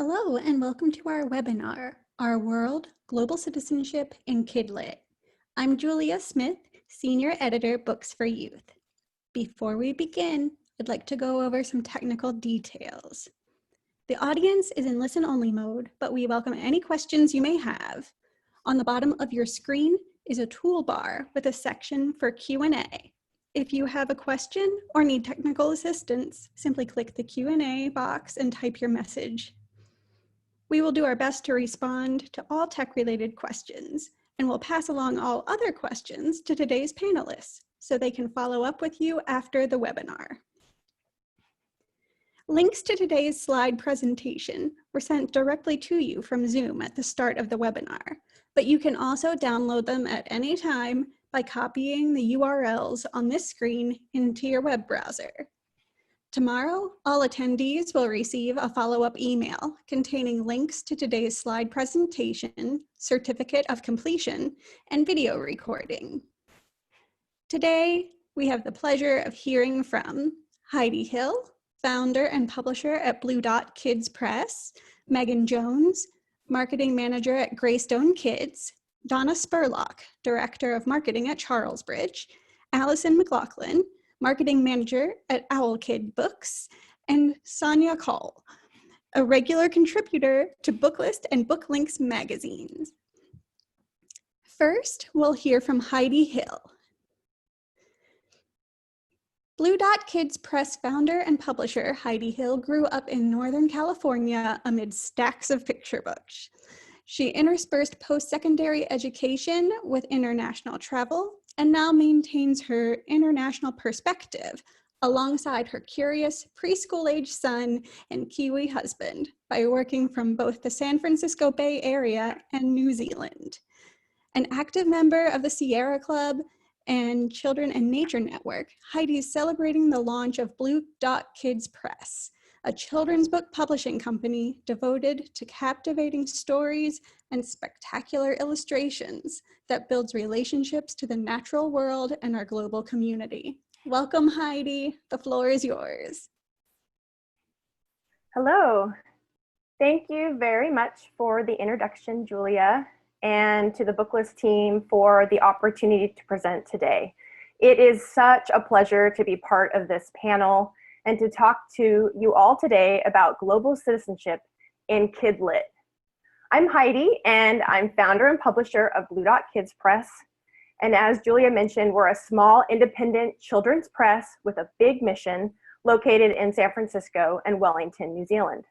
Hello and welcome to our webinar, Our World, Global Citizenship in Kidlit. I'm Julia Smith, Senior Editor, Books for Youth. Before we begin, I'd like to go over some technical details. The audience is in listen-only mode, but we welcome any questions you may have. On the bottom of your screen is a toolbar with a section for Q&A. If you have a question or need technical assistance, simply click the Q&A box and type your message. We will do our best to respond to all tech-related questions, and we'll pass along all other questions to today's panelists so they can follow up with you after the webinar. Links to today's slide presentation were sent directly to you from Zoom at the start of the webinar, but you can also download them at any time by copying the URLs on this screen into your web browser. Tomorrow, all attendees will receive a follow-up email containing links to today's slide presentation, certificate of completion, and video recording. Today, we have the pleasure of hearing from Heidi Hill, founder and publisher at Blue Dot Kids Press, Megan Jones, marketing manager at Greystone Kids, Donna Spurlock, director of marketing at Charlesbridge, Allison McLaughlin, marketing manager at Owl Kid Books, and Sonja Cole, a regular contributor to Booklist and Booklinks magazines. First, we'll hear from Heidi Hill. Blue Dot Kids Press founder and publisher Heidi Hill grew up in Northern California amid stacks of picture books. She interspersed post-secondary education with international travel and now maintains her international perspective alongside her curious preschool-age son and Kiwi husband by working from both the San Francisco Bay Area and New Zealand. An active member of the Sierra Club and Children and Nature Network, Heidi is celebrating the launch of Blue Dot Kids Press, a children's book publishing company devoted to captivating stories and spectacular illustrations that builds relationships to the natural world and our global community. Welcome, Heidi. The floor is yours. Hello. Thank you very much for the introduction, Julia, and to the Booklist team for the opportunity to present today. It is such a pleasure to be part of this panel and to talk to you all today about global citizenship in Kidlit. I'm Heidi, and I'm founder and publisher of Blue Dot Kids Press. And as Julia mentioned, we're a small independent children's press with a big mission located in San Francisco and Wellington, New Zealand.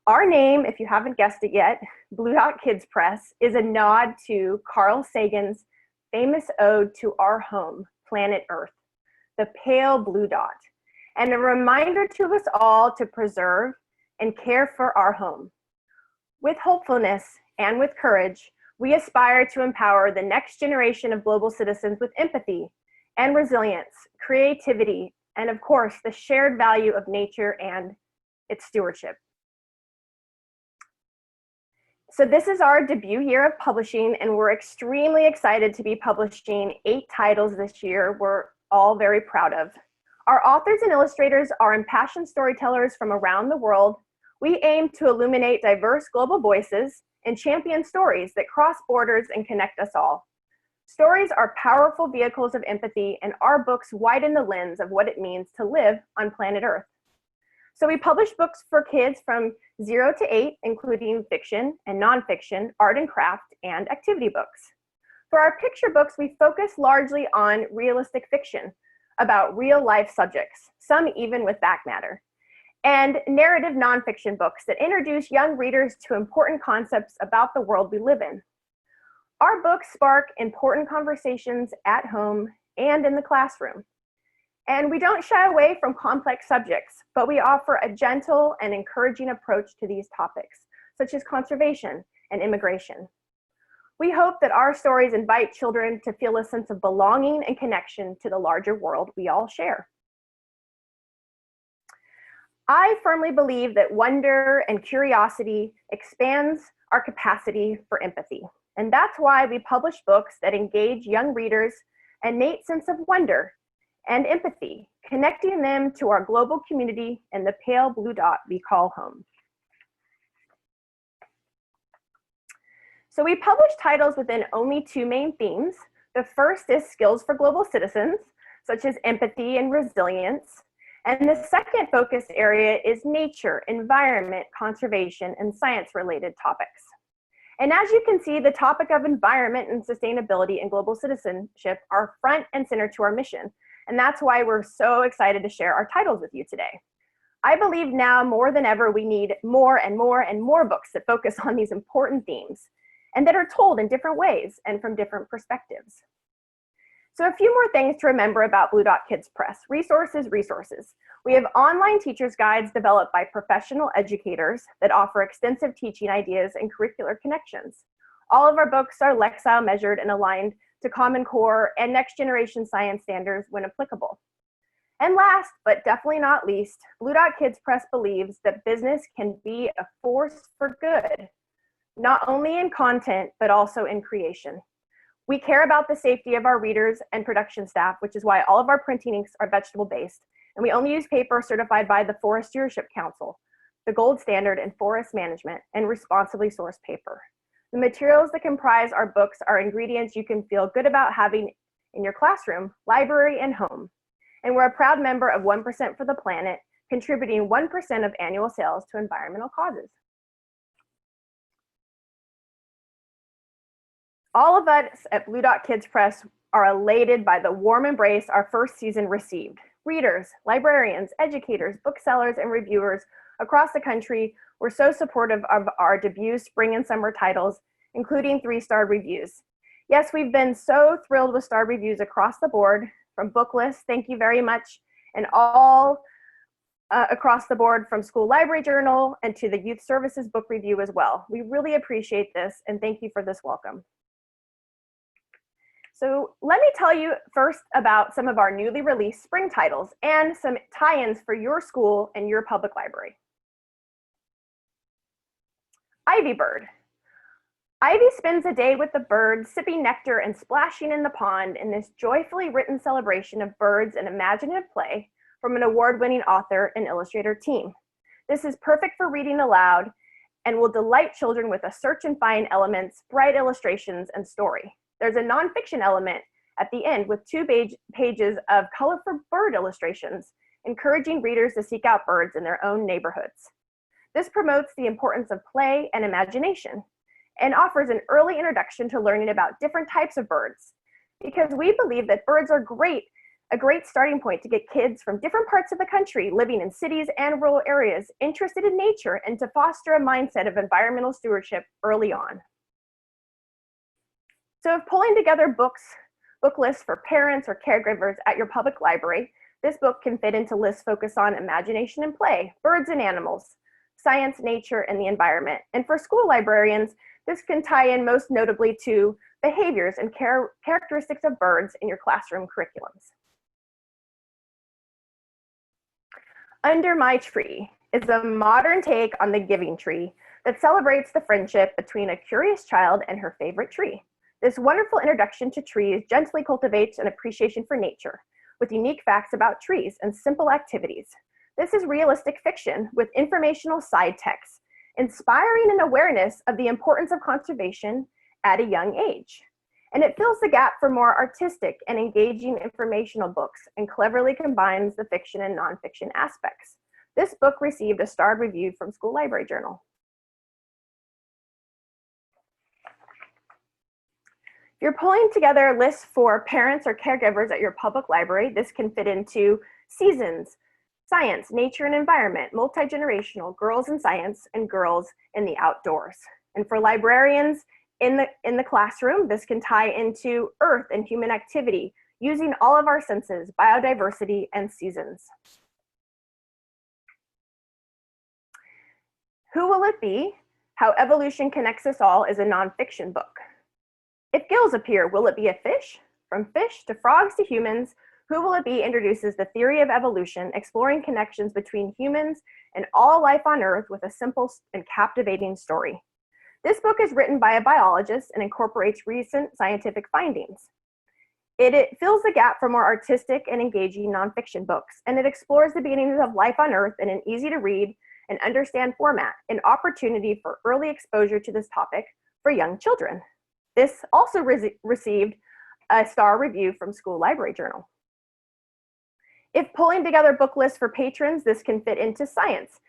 Our name, if you haven't guessed it yet, Blue Dot Kids Press, is a nod to Carl Sagan's famous ode to our home, planet Earth, the pale blue dot, and a reminder to us all to preserve and care for our home. With hopefulness and with courage, we aspire to empower the next generation of global citizens with empathy and resilience, creativity, and of course, the shared value of nature and its stewardship. So this is our debut year of publishing, and we're extremely excited to be publishing 8 titles this year we're all very proud of. Our authors and illustrators are impassioned storytellers from around the world. We aim to illuminate diverse global voices and champion stories that cross borders and connect us all. Stories are powerful vehicles of empathy, and our books widen the lens of what it means to live on planet Earth. So we publish books for kids from 0 to 8, including fiction and nonfiction, art and craft, and activity books. For our picture books, we focus largely on realistic fiction about real-life subjects, some even with back matter, and narrative nonfiction books that introduce young readers to important concepts about the world we live in. Our books spark important conversations at home and in the classroom. And we don't shy away from complex subjects, but we offer a gentle and encouraging approach to these topics, such as conservation and immigration. We hope that our stories invite children to feel a sense of belonging and connection to the larger world we all share. I firmly believe that wonder and curiosity expands our capacity for empathy. And that's why we publish books that engage young readers' innate sense of wonder and empathy, connecting them to our global community and the pale blue dot we call home. So we publish titles within only two main themes. The first is skills for global citizens, such as empathy and resilience. And the second focus area is nature, environment, conservation, and science-related topics. And as you can see, the topic of environment and sustainability and global citizenship are front and center to our mission. And that's why we're so excited to share our titles with you today. I believe now more than ever, we need more and more and more books that focus on these important themes and that are told in different ways and from different perspectives. So a few more things to remember about Blue Dot Kids Press. Resources. We have online teachers' guides developed by professional educators that offer extensive teaching ideas and curricular connections. All of our books are Lexile measured and aligned to Common Core and next generation science standards when applicable. And last, but definitely not least, Blue Dot Kids Press believes that business can be a force for good, not only in content, but also in creation. We care about the safety of our readers and production staff, which is why all of our printing inks are vegetable-based, and we only use paper certified by the Forest Stewardship Council, the gold standard in forest management, and responsibly sourced paper. The materials that comprise our books are ingredients you can feel good about having in your classroom, library, and home. And we're a proud member of 1% for the Planet, contributing 1% of annual sales to environmental causes. All of us at Blue Dot Kids Press are elated by the warm embrace our first season received. Readers, librarians, educators, booksellers, and reviewers across the country were so supportive of our debut spring and summer titles, including 3-star reviews. Yes, we've been so thrilled with star reviews across the board, from Booklist, thank you very much, and all across the board from School Library Journal and to the Youth Services Book Review as well. We really appreciate this, and thank you for this welcome. So let me tell you first about some of our newly released spring titles and some tie-ins for your school and your public library. Ivy Bird. Ivy spends a day with the birds, sipping nectar and splashing in the pond in this joyfully written celebration of birds and imaginative play from an award-winning author and illustrator team. This is perfect for reading aloud and will delight children with a search and find elements, bright illustrations, and story. There's a nonfiction element at the end with 2 pages of colorful bird illustrations, encouraging readers to seek out birds in their own neighborhoods. This promotes the importance of play and imagination and offers an early introduction to learning about different types of birds, because we believe that birds are a great starting point to get kids from different parts of the country living in cities and rural areas interested in nature and to foster a mindset of environmental stewardship early on. So if pulling together book lists for parents or caregivers at your public library, this book can fit into lists focused on imagination and play, birds and animals, science, nature, and the environment. And for school librarians, this can tie in most notably to behaviors and characteristics of birds in your classroom curriculums. Under My Tree is a modern take on the giving tree that celebrates the friendship between a curious child and her favorite tree. This wonderful introduction to trees gently cultivates an appreciation for nature with unique facts about trees and simple activities. This is realistic fiction with informational side texts, inspiring an awareness of the importance of conservation at a young age. And it fills the gap for more artistic and engaging informational books and cleverly combines the fiction and nonfiction aspects. This book received a starred review from School Library Journal. If you're pulling together lists for parents or caregivers at your public library, this can fit into seasons, science, nature and environment, multi-generational, girls in science, and girls in the outdoors. And for librarians in the classroom, this can tie into earth and human activity, using all of our senses, biodiversity, and seasons. Who Will It Be? How Evolution Connects Us All is a nonfiction book. If gills appear, will it be a fish? From fish to frogs to humans, Who Will It Be introduces the theory of evolution, exploring connections between humans and all life on Earth with a simple and captivating story. This book is written by a biologist and incorporates recent scientific findings. It fills the gap for more artistic and engaging nonfiction books, and it explores the beginnings of life on Earth in an easy to read and understand format, an opportunity for early exposure to this topic for young children. This also received a star review from School Library Journal. If pulling together book lists for patrons, this can fit into science,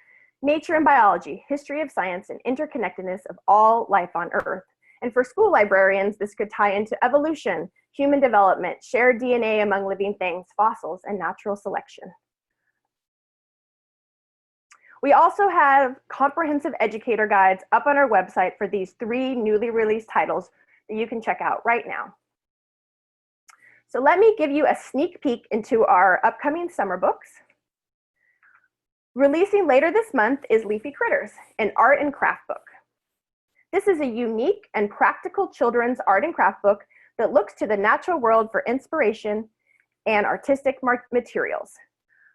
nature and biology, history of science, and interconnectedness of all life on Earth. And for school librarians, this could tie into evolution, human development, shared DNA among living things, fossils, and natural selection. We also have comprehensive educator guides up on our website for these 3 newly released titles that you can check out right now. So let me give you a sneak peek into our upcoming summer books. Releasing later this month is Leafy Critters, an art and craft book. This is a unique and practical children's art and craft book that looks to the natural world for inspiration and artistic materials.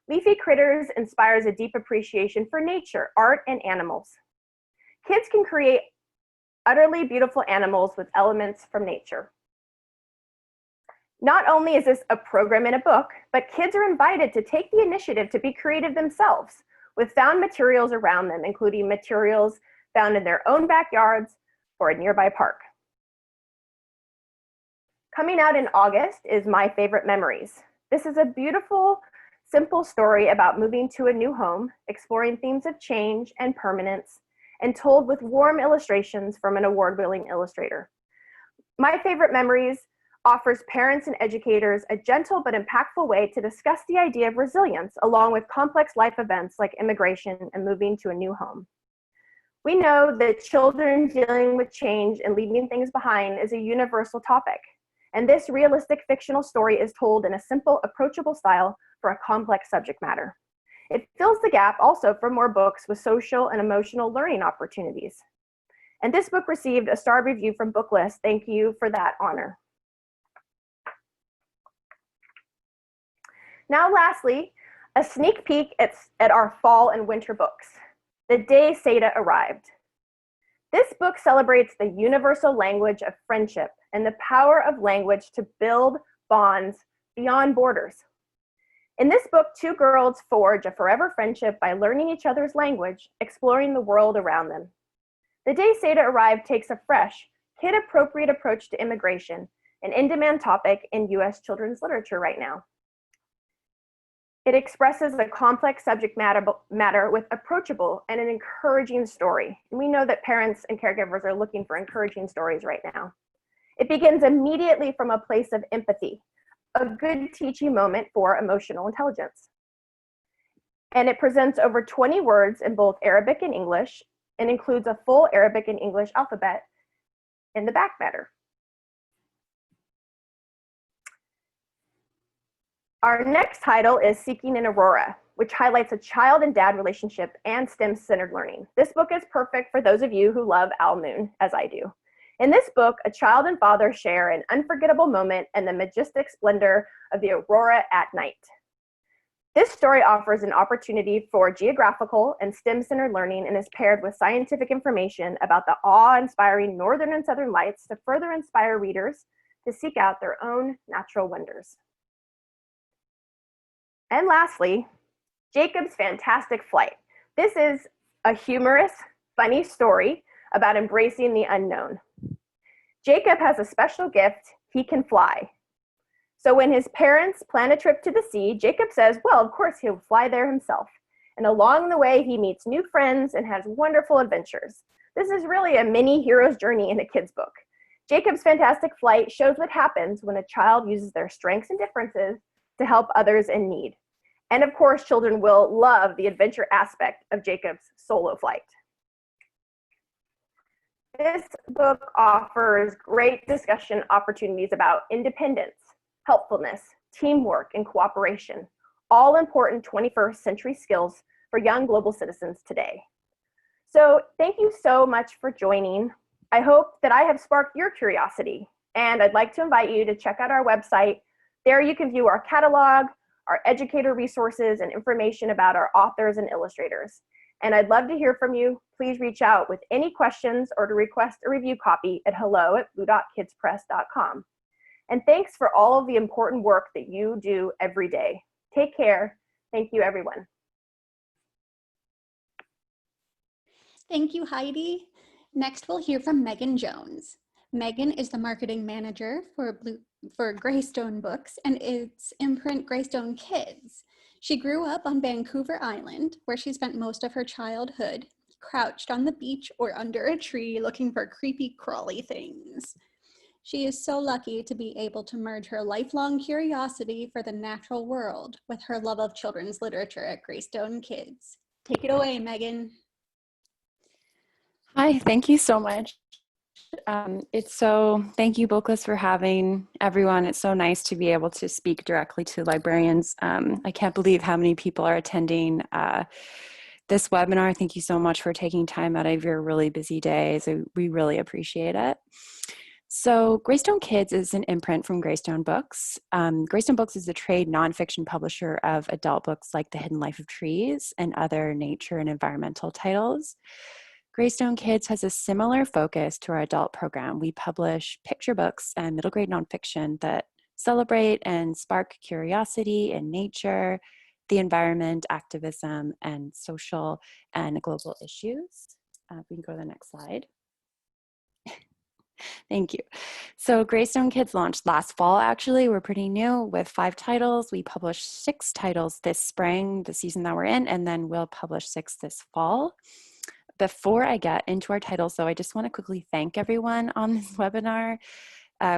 Leafy Critters inspires a deep appreciation for nature, art, and animals. Kids can create utterly beautiful animals with elements from nature. Not only is this a program in a book, but kids are invited to take the initiative to be creative themselves with found materials around them, including materials found in their own backyards or a nearby park. Coming out in August is My Favorite Memories. This is a beautiful, simple story about moving to a new home, exploring themes of change and permanence, and told with warm illustrations from an award-winning illustrator. My Favorite Memories offers parents and educators a gentle but impactful way to discuss the idea of resilience along with complex life events like immigration and moving to a new home. We know that children dealing with change and leaving things behind is a universal topic, and this realistic fictional story is told in a simple, approachable style for a complex subject matter. It fills the gap also for more books with social and emotional learning opportunities. And this book received a star review from Booklist. Thank you for that honor. Now, lastly, a sneak peek at our fall and winter books. The Day Seda Arrived. This book celebrates the universal language of friendship and the power of language to build bonds beyond borders. In this book, 2 girls forge a forever friendship by learning each other's language, exploring the world around them. The Day Seda Arrived takes a fresh, kid-appropriate approach to immigration, an in-demand topic in U.S. children's literature right now. It expresses a complex subject matter with approachable and an encouraging story. And we know that parents and caregivers are looking for encouraging stories right now. It begins immediately from a place of empathy, a good teaching moment for emotional intelligence. And it presents over 20 words in both Arabic and English and includes a full Arabic and English alphabet in the back matter. Our next title is Seeking an Aurora, which highlights a child and dad relationship and STEM-centered learning. This book is perfect for those of you who love Al Moon, as I do. In this book, a child and father share an unforgettable moment and the majestic splendor of the aurora at night. This story offers an opportunity for geographical and STEM-centered learning and is paired with scientific information about the awe-inspiring northern and southern lights to further inspire readers to seek out their own natural wonders. And lastly, Jacob's Fantastic Flight. This is a humorous, funny story about embracing the unknown. Jacob has a special gift: he can fly. So when his parents plan a trip to the sea, Jacob says, well, of course he'll fly there himself. And along the way, he meets new friends and has wonderful adventures. This is really a mini hero's journey in a kid's book. Jacob's Fantastic Flight shows what happens when a child uses their strengths and differences to help others in need. And of course, children will love the adventure aspect of Jacob's solo flight. This book offers great discussion opportunities about independence, helpfulness, teamwork, and cooperation, all important 21st century skills for young global citizens today. So thank you so much for joining. I hope that I have sparked your curiosity, and I'd like to invite you to check out our website. There you can view our catalog, our educator resources, and information about our authors and illustrators. And I'd love to hear from you. Please reach out with any questions or to request a review copy at hello@blue.kidspress.com. And thanks for all of the important work that you do every day. Take care. Thank you, everyone. Thank you, Heidi. Next, we'll hear from Megan Jones. Megan is the marketing manager for Greystone Books and its imprint Greystone Kids. She grew up on Vancouver Island, where she spent most of her childhood, crouched on the beach or under a tree looking for creepy crawly things. She is so lucky to be able to merge her lifelong curiosity for the natural world with her love of children's literature at Greystone Kids. Take it away, Megan. Hi, thank you so much. Thank you, Booklist, for having everyone. It's so nice to be able to speak directly to librarians. I can't believe how many people are attending this webinar. Thank you so much for taking time out of your really busy days. We really appreciate it. So Greystone Kids is an imprint from Greystone Books. Greystone Books is a trade nonfiction publisher of adult books like The Hidden Life of Trees and other nature and environmental titles. Greystone Kids has a similar focus to our adult program. We publish picture books and middle grade nonfiction that celebrate and spark curiosity in nature, the environment, activism, and social and global issues. We can go to the next slide. Thank you. So Greystone Kids launched last fall, actually. We're pretty new with 5 titles. We published 6 titles this spring, the season that we're in, and then we'll publish 6 this fall. Before I get into our titles, though, I just want to quickly thank everyone on this webinar.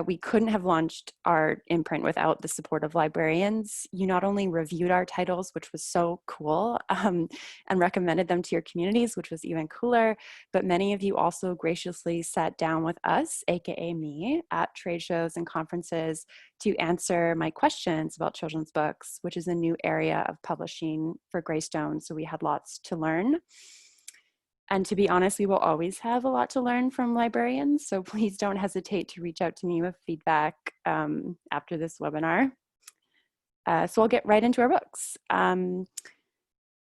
We couldn't have launched our imprint without the support of librarians. You not only reviewed our titles, which was so cool, and recommended them to your communities, which was even cooler, but many of you also graciously sat down with us, aka me, at trade shows and conferences to answer my questions about children's books, which is a new area of publishing for Greystone, so we had lots to learn. And to be honest, we will always have a lot to learn from librarians, so please don't hesitate to reach out to me with feedback after this webinar. So I'll get right into our books. One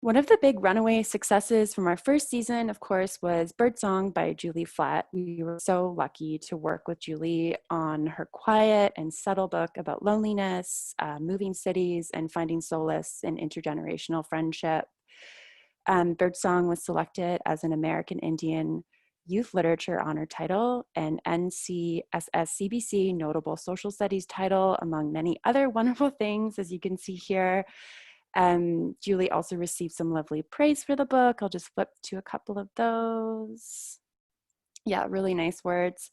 of the big runaway successes from our first season, of course, was Birdsong by Julie Flatt. We were so lucky to work with Julie on her quiet and subtle book about loneliness, moving cities, and finding solace in intergenerational friendship. Birdsong was selected as an American Indian Youth Literature Honor title, an NCSS-CBC Notable Social Studies title, among many other wonderful things, as you can see here. Julie also received some lovely praise for the book. I'll just flip to a couple of those. Yeah, really nice words.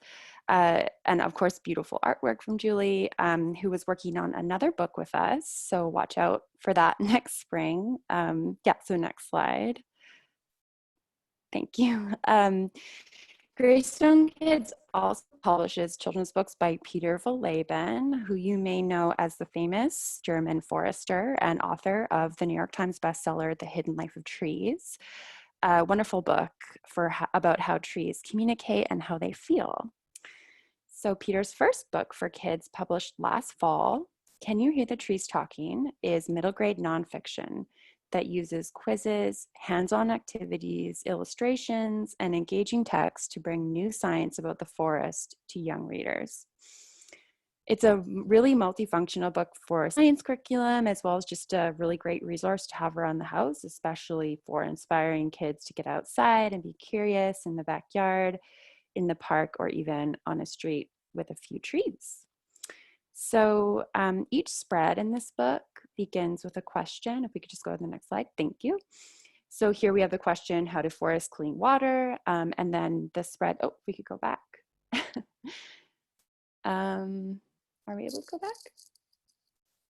And of course, beautiful artwork from Julie, who was working on another book with us. So watch out for that next spring. Yeah, so next slide. Thank you. Greystone Kids also publishes children's books by Peter Verleben, who you may know as the famous German forester and author of the New York Times bestseller, The Hidden Life of Trees. A wonderful book about how trees communicate and how they feel. So Peter's first book for kids, published last fall, Can You Hear the Trees Talking?, is middle grade nonfiction that uses quizzes, hands-on activities, illustrations, and engaging text to bring new science about the forest to young readers. It's a really multifunctional book for science curriculum, as well as just a really great resource to have around the house, especially for inspiring kids to get outside and be curious in the backyard, in the park, or even on a street with a few trees. So each spread in this book begins with a question. If we could just go to the next slide, thank you. So here we have the question, how do forests clean water? And then the spread, oh, we could go back. Are we able to go back?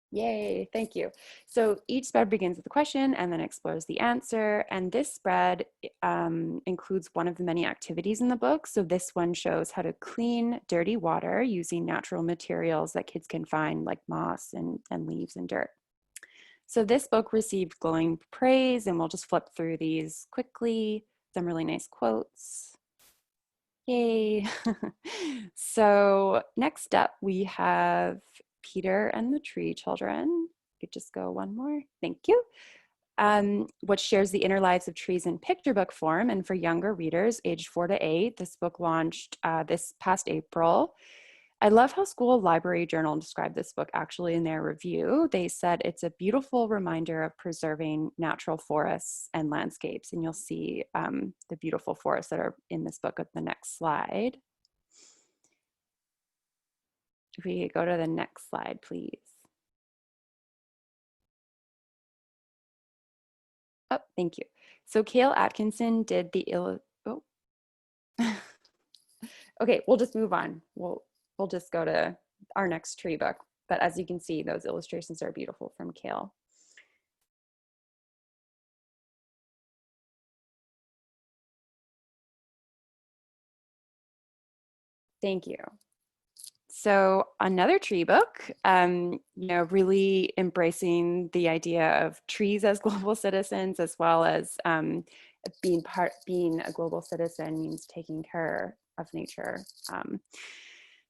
Yay, thank you. So each spread begins with a question and then explores the answer. And this spread includes one of the many activities in the book. So this one shows how to clean dirty water using natural materials that kids can find, like moss and leaves and dirt. So this book received glowing praise, and we'll just flip through these quickly. Some really nice quotes. Yay. So next up, we have Peter and the Tree Children. You could just go one more. Thank you. Which shares the inner lives of trees in picture book form. And for younger readers, aged 4 to 8, this book launched this past April. I love how School Library Journal described this book actually in their review. They said it's a beautiful reminder of preserving natural forests and landscapes. And you'll see the beautiful forests that are in this book at the next slide. If we could go to the next slide, please. Oh, thank you. So Cale Atkinson did the okay, we'll just move on. We'll just go to our next tree book. But as you can see, those illustrations are beautiful from Cale. Thank you. So another tree book, you know, really embracing the idea of trees as global citizens, as well as being a global citizen means taking care of nature.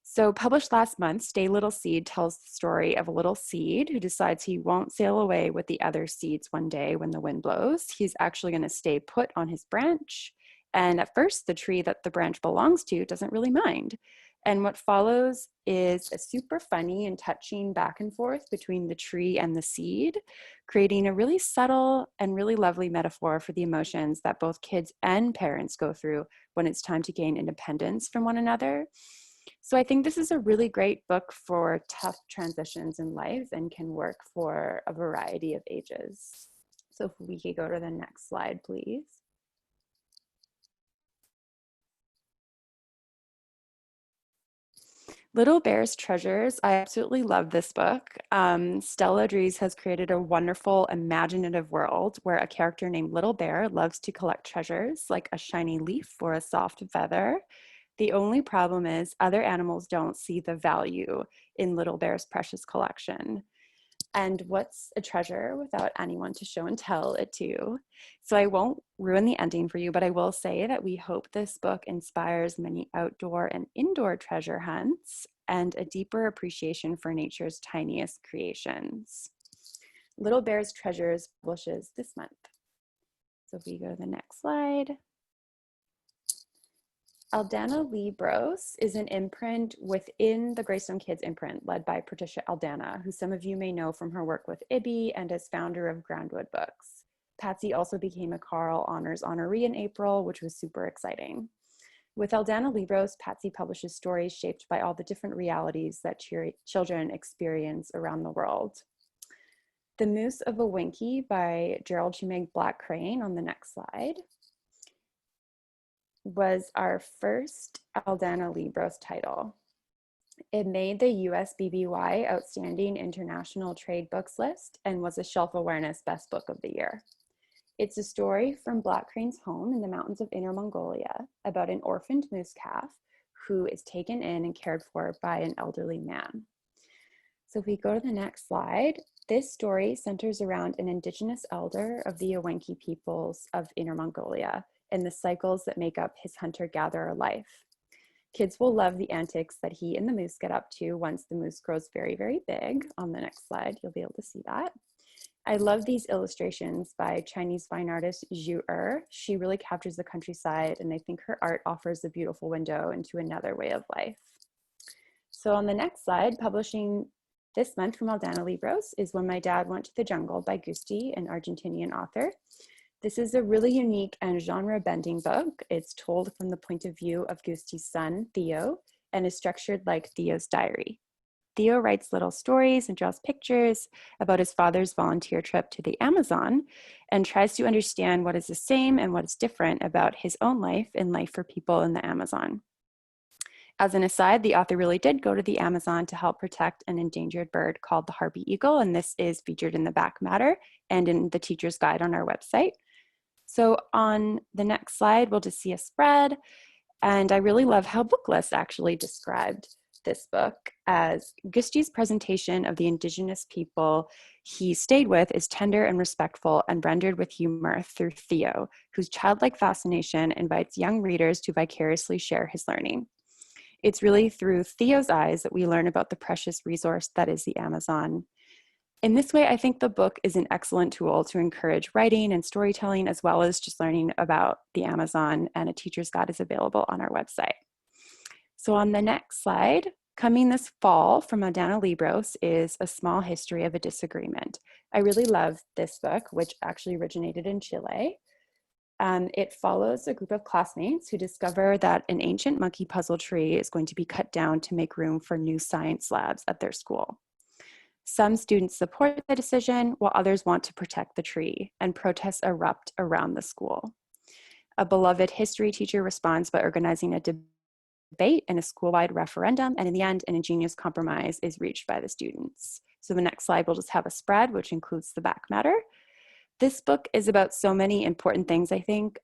So published last month, Stay Little Seed tells the story of a little seed who decides he won't sail away with the other seeds one day when the wind blows. He's actually going to stay put on his branch. And at first, the tree that the branch belongs to doesn't really mind. And what follows is a super funny and touching back and forth between the tree and the seed, creating a really subtle and really lovely metaphor for the emotions that both kids and parents go through when it's time to gain independence from one another. So I think this is a really great book for tough transitions in life and can work for a variety of ages. So if we could go to the next slide, please. Little Bear's Treasures. I absolutely love this book. Stella Dries has created a wonderful, imaginative world where a character named Little Bear loves to collect treasures like a shiny leaf or a soft feather. The only problem is other animals don't see the value in Little Bear's precious collection. And what's a treasure without anyone to show and tell it to? So I won't ruin the ending for you, but I will say that we hope this book inspires many outdoor and indoor treasure hunts and a deeper appreciation for nature's tiniest creations. Little Bear's Treasures publishes this month. So if we go to the next slide. Aldana Libros is an imprint within the Greystone Kids imprint led by Patricia Aldana, who some of you may know from her work with IBI and as founder of Groundwood Books. Patsy also became a Carl Honors honoree in April, which was super exciting. With Aldana Libros, Patsy publishes stories shaped by all the different realities that children experience around the world. The Moose of a Winkie by Gerald Chimeg Black Crane on the next slide was our first Aldana Libros title. It made the US BBY Outstanding International Trade Books list and was a Shelf Awareness Best Book of the Year. It's a story from Black Crane's home in the mountains of Inner Mongolia about an orphaned moose calf who is taken in and cared for by an elderly man. So if we go to the next slide, this story centers around an indigenous elder of the Awenki peoples of Inner Mongolia and the cycles that make up his hunter-gatherer life. Kids will love the antics that he and the moose get up to once the moose grows very, very big. On the next slide, you'll be able to see that. I love these illustrations by Chinese fine artist Zhu Er. She really captures the countryside, and I think her art offers a beautiful window into another way of life. So on the next slide, publishing this month from Aldana Libros is When My Dad Went to the Jungle by Gusti, an Argentinian author. This is a really unique and genre-bending book. It's told from the point of view of Gusti's son, Theo, and is structured like Theo's diary. Theo writes little stories and draws pictures about his father's volunteer trip to the Amazon and tries to understand what is the same and what is different about his own life and life for people in the Amazon. As an aside, the author really did go to the Amazon to help protect an endangered bird called the harpy eagle, and this is featured in the back matter and in the teacher's guide on our website. So on the next slide, we'll just see a spread. And I really love how Booklist actually described this book as Gusti's presentation of the indigenous people he stayed with is tender and respectful and rendered with humor through Theo, whose childlike fascination invites young readers to vicariously share his learning. It's really through Theo's eyes that we learn about the precious resource that is the Amazon. In this way, I think the book is an excellent tool to encourage writing and storytelling, as well as just learning about the Amazon, and a teacher's guide is available on our website. So on the next slide, Coming this fall from Aldana Libros is A Small History of a Disagreement. I really love this book, which actually originated in Chile. It follows a group of classmates who discover that an ancient monkey puzzle tree is going to be cut down to make room for new science labs at their school. Some students support the decision, while others want to protect the tree, and protests erupt around the school. A beloved history teacher responds by organizing a debate and a school-wide referendum, and in the end, an ingenious compromise is reached by the students. So the next slide will just have a spread, which includes the back matter. This book is about so many important things, I think.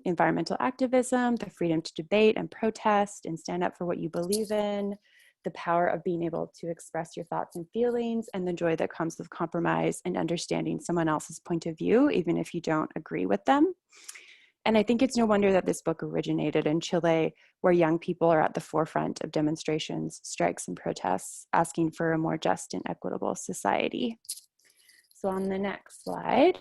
Environmental activism, the freedom to debate and protest and stand up for what you believe in, the power of being able to express your thoughts and feelings, and the joy that comes with compromise and understanding someone else's point of view, even if you don't agree with them. And I think it's no wonder that this book originated in Chile, where young people are at the forefront of demonstrations, strikes, and protests, asking for a more just and equitable society. So on the next slide,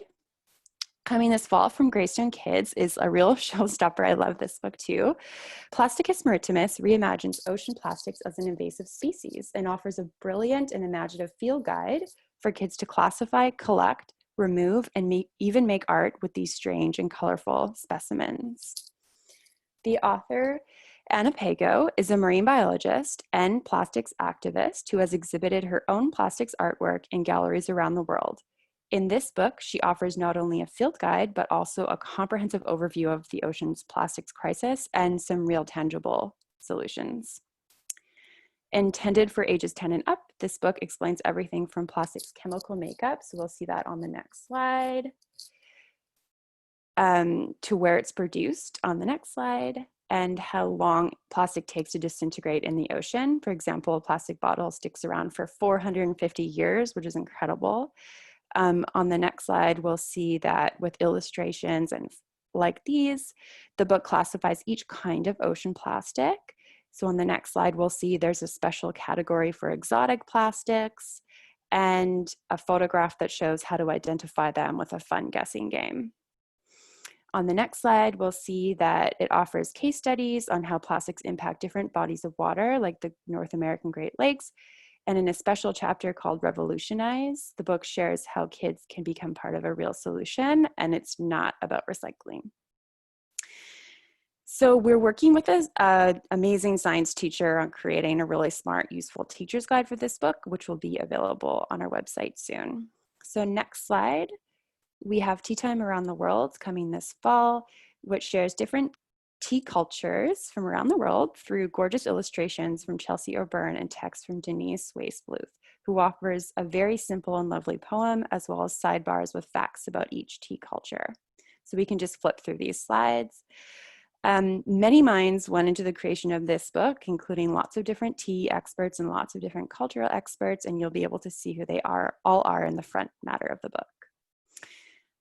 coming this fall from Greystone Kids is a real showstopper. I love this book too. Plasticus maritimus reimagines ocean plastics as an invasive species and offers a brilliant and imaginative field guide for kids to classify, collect, remove, and even make art with these strange and colorful specimens. The author, Anna Pago, is a marine biologist and plastics activist who has exhibited her own plastics artwork in galleries around the world. In this book, she offers not only a field guide, but also a comprehensive overview of the ocean's plastics crisis and some real tangible solutions. Intended for ages 10 and up, this book explains everything from plastics chemical makeup, so we'll see that on the next slide, to where it's produced on the next slide, and how long plastic takes to disintegrate in the ocean. For example, a plastic bottle sticks around for 450 years, which is incredible. On the next slide, we'll see that with illustrations and like these, the book classifies each kind of ocean plastic. So on the next slide, we'll see there's a special category for exotic plastics and a photograph that shows how to identify them with a fun guessing game. On the next slide, we'll see that it offers case studies on how plastics impact different bodies of water, like the North American Great Lakes. And in a special chapter called Revolutionize, the book shares how kids can become part of a real solution, and it's not about recycling. So we're working with an amazing science teacher on creating a really smart, useful teacher's guide for this book, which will be available on our website soon. So next slide, we have Tea Time Around the World coming this fall, which shares different tea cultures from around the world through gorgeous illustrations from Chelsea O'Byrne and text from Denise Wace-Bluth, who offers a very simple and lovely poem, as well as sidebars with facts about each tea culture. So we can just flip through these slides. Many minds went into the creation of this book, including lots of different tea experts and lots of different cultural experts, and you'll be able to see who they all are in the front matter of the book.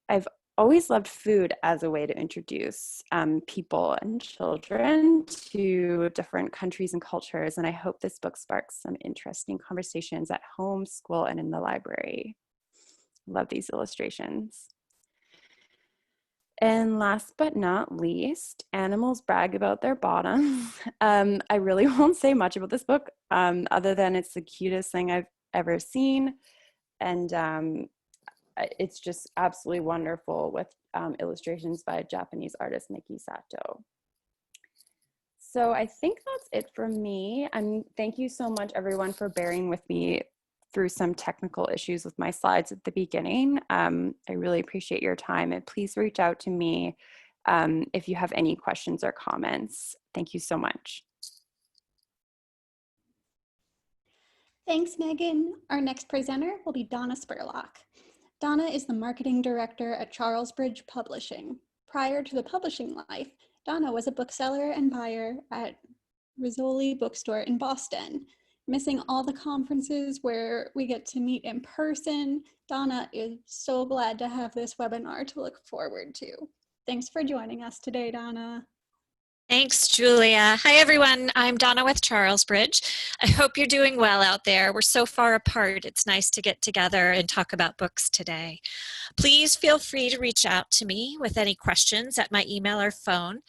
I've always loved food as a way to introduce people and children to different countries and cultures, and I hope this book sparks some interesting conversations at home, school, and in the library. Love these illustrations. And last but not least, animals brag about their bottoms. I really won't say much about this book other than it's the cutest thing I've ever seen. And it's just absolutely wonderful with illustrations by Japanese artist Miki Sato. So I think that's it from me. Thank you so much, everyone, for bearing with me through some technical issues with my slides at the beginning. I really appreciate your time, and please reach out to me if you have any questions or comments. Thank you so much. Thanks, Megan. Our next presenter will be Donna Spurlock. Donna is the marketing director at Charlesbridge Publishing. Prior to the publishing life, Donna was a bookseller and buyer at Rizzoli Bookstore in Boston. Missing all the conferences where we get to meet in person, Donna is so glad to have this webinar to look forward to. Thanks for joining us today, Donna. Thanks, Julia. Hi, everyone. I'm Donna with Charlesbridge. I hope you're doing well out there. We're so far apart. It's nice to get together and talk about books today. Please feel free to reach out to me with any questions at my email or phone.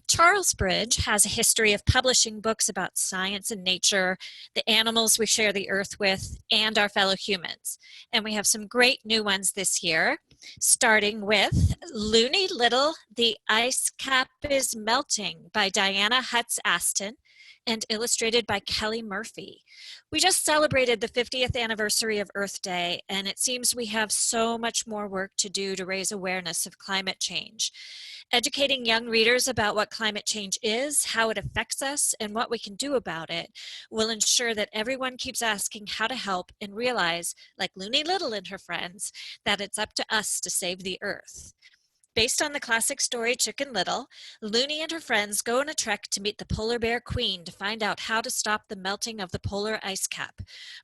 Charlesbridge has a history of publishing books about science and nature, the animals we share the earth with, and our fellow humans. And we have some great new ones this year, starting with Loony Little, The Ice Cap is Melting by Diana Hutz Aston and illustrated by Kelly Murphy. We just celebrated the 50th anniversary of Earth Day, and it seems we have so much more work to do to raise awareness of climate change. Educating young readers about what climate change is, how it affects us, and what we can do about it will ensure that everyone keeps asking how to help and realize, like Loony Little and her friends, that it's up to us to save the Earth. Based on the classic story Chicken Little, Loony and her friends go on a trek to meet the polar bear queen to find out how to stop the melting of the polar ice cap.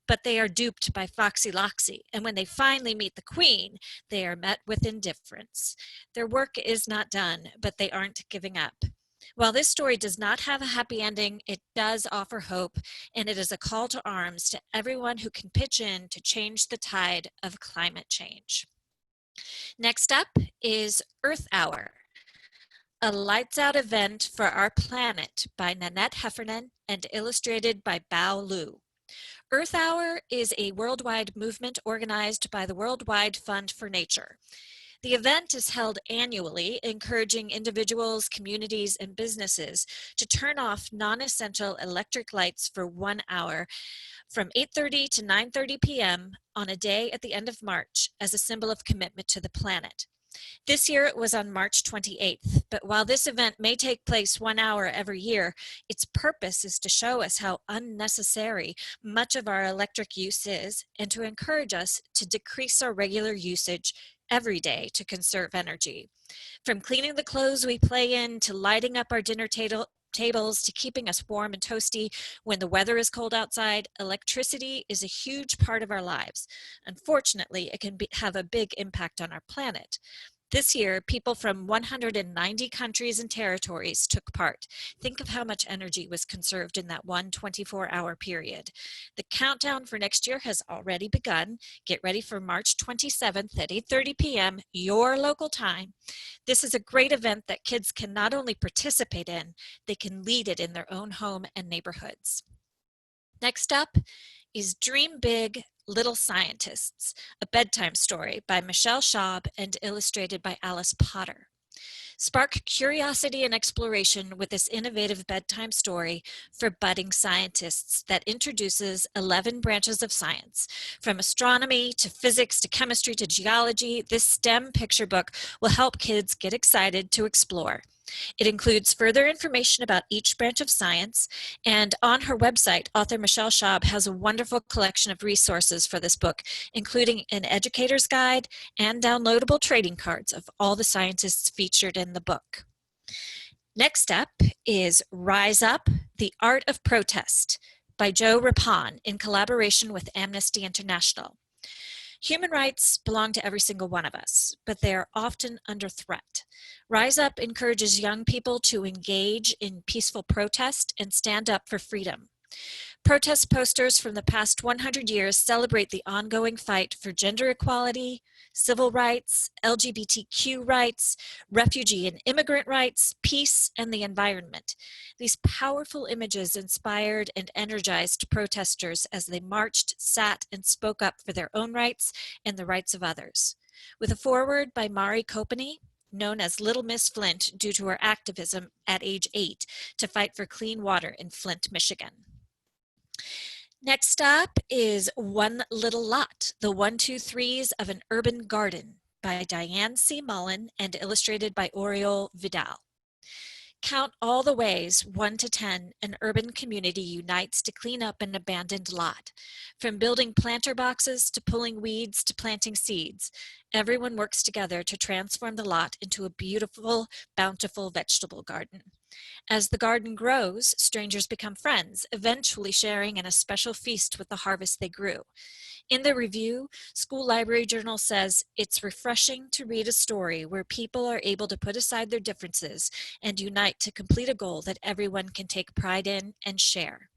But they are duped by Foxy Loxy, and when they finally meet the queen, they are met with indifference. Their work is not done, but they aren't giving up. While this story does not have a happy ending, it does offer hope, and it is a call to arms to everyone who can pitch in to change the tide of climate change. Next up is Earth Hour, a lights out event for our planet by Nanette Heffernan and illustrated by Bao Lu. Earth Hour is a worldwide movement organized by the Worldwide Fund for Nature. The event is held annually, encouraging individuals, communities, and businesses to turn off non-essential electric lights for 1 hour from 8:30 to 9:30 p.m. on a day at the end of March as a symbol of commitment to the planet. This year it was on March 28th, but while this event may take place 1 hour every year, its purpose is to show us how unnecessary much of our electric use is and to encourage us to decrease our regular usage every day to conserve energy. From cleaning the clothes we play in to lighting up our dinner tables to keeping us warm and toasty when the weather is cold outside, electricity is a huge part of our lives. Unfortunately, it can have a big impact on our planet. This year, people from 190 countries and territories took part. Think of how much energy was conserved in that one 24-hour period. The countdown for next year has already begun. Get ready for March 27th at 8:30 p.m., your local time. This is a great event that kids can not only participate in, they can lead it in their own home and neighborhoods. Next up is Dream Big, Little Scientists, a bedtime story by Michelle Schaub and illustrated by Alice Potter. Spark curiosity and exploration with this innovative bedtime story for budding scientists that introduces 11 branches of science. From astronomy to physics to chemistry to geology, this STEM picture book will help kids get excited to explore. It includes further information about each branch of science, and on her website, author Michelle Schaub has a wonderful collection of resources for this book, including an educator's guide and downloadable trading cards of all the scientists featured in the book. Next up is Rise Up, The Art of Protest by Joe Rapon in collaboration with Amnesty International. Human rights belong to every single one of us, but they are often under threat. Rise Up encourages young people to engage in peaceful protest and stand up for freedom. Protest posters from the past 100 years celebrate the ongoing fight for gender equality, civil rights, LGBTQ rights, refugee and immigrant rights, peace, and the environment. These powerful images inspired and energized protesters as they marched, sat, and spoke up for their own rights and the rights of others. With a foreword by Mari Copeny, known as Little Miss Flint due to her activism at age 8 to fight for clean water in Flint, Michigan. Next up is One Little Lot, The 1, 2, 3s of an Urban Garden by Diane C. Mullen and illustrated by Oriol Vidal. Count all the ways, 1 to 10, an urban community unites to clean up an abandoned lot. From building planter boxes to pulling weeds to planting seeds, everyone works together to transform the lot into a beautiful, bountiful vegetable garden. As the garden grows, strangers become friends, eventually sharing in a special feast with the harvest they grew. In the review, School Library Journal says, "It's refreshing to read a story where people are able to put aside their differences and unite to complete a goal that everyone can take pride in and share."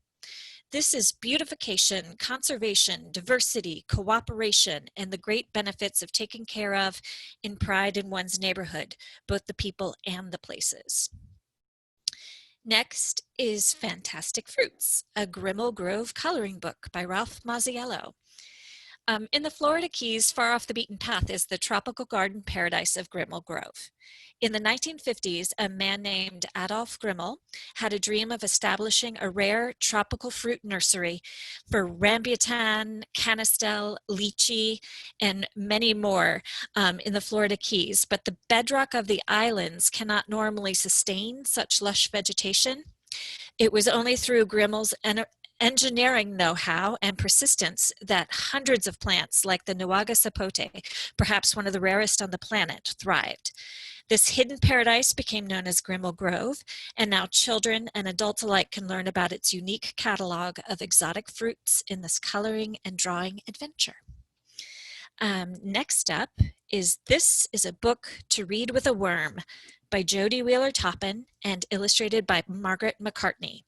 This is beautification, conservation, diversity, cooperation, and the great benefits of taking care of in pride in one's neighborhood, both the people and the places. Next is Fantastic Fruits, a Grimmel Grove coloring book by Ralph Mazziello. In the Florida Keys, far off the beaten path, is the tropical garden paradise of Grimmel Grove. In the 1950s, a man named Adolf Grimmel had a dream of establishing a rare tropical fruit nursery for rambutan, canistel, lychee, and many more in the Florida Keys. But the bedrock of the islands cannot normally sustain such lush vegetation. It was only through Grimmel's engineering know-how and persistence that hundreds of plants like the Nuaga sapote, perhaps one of the rarest on the planet, thrived. This hidden paradise became known as Grimmel Grove, and now children and adults alike can learn about its unique catalog of exotic fruits in this coloring and drawing adventure. Next up is This is a Book to Read with a Worm by Jody Wheeler-Toppin and illustrated by Margaret McCartney.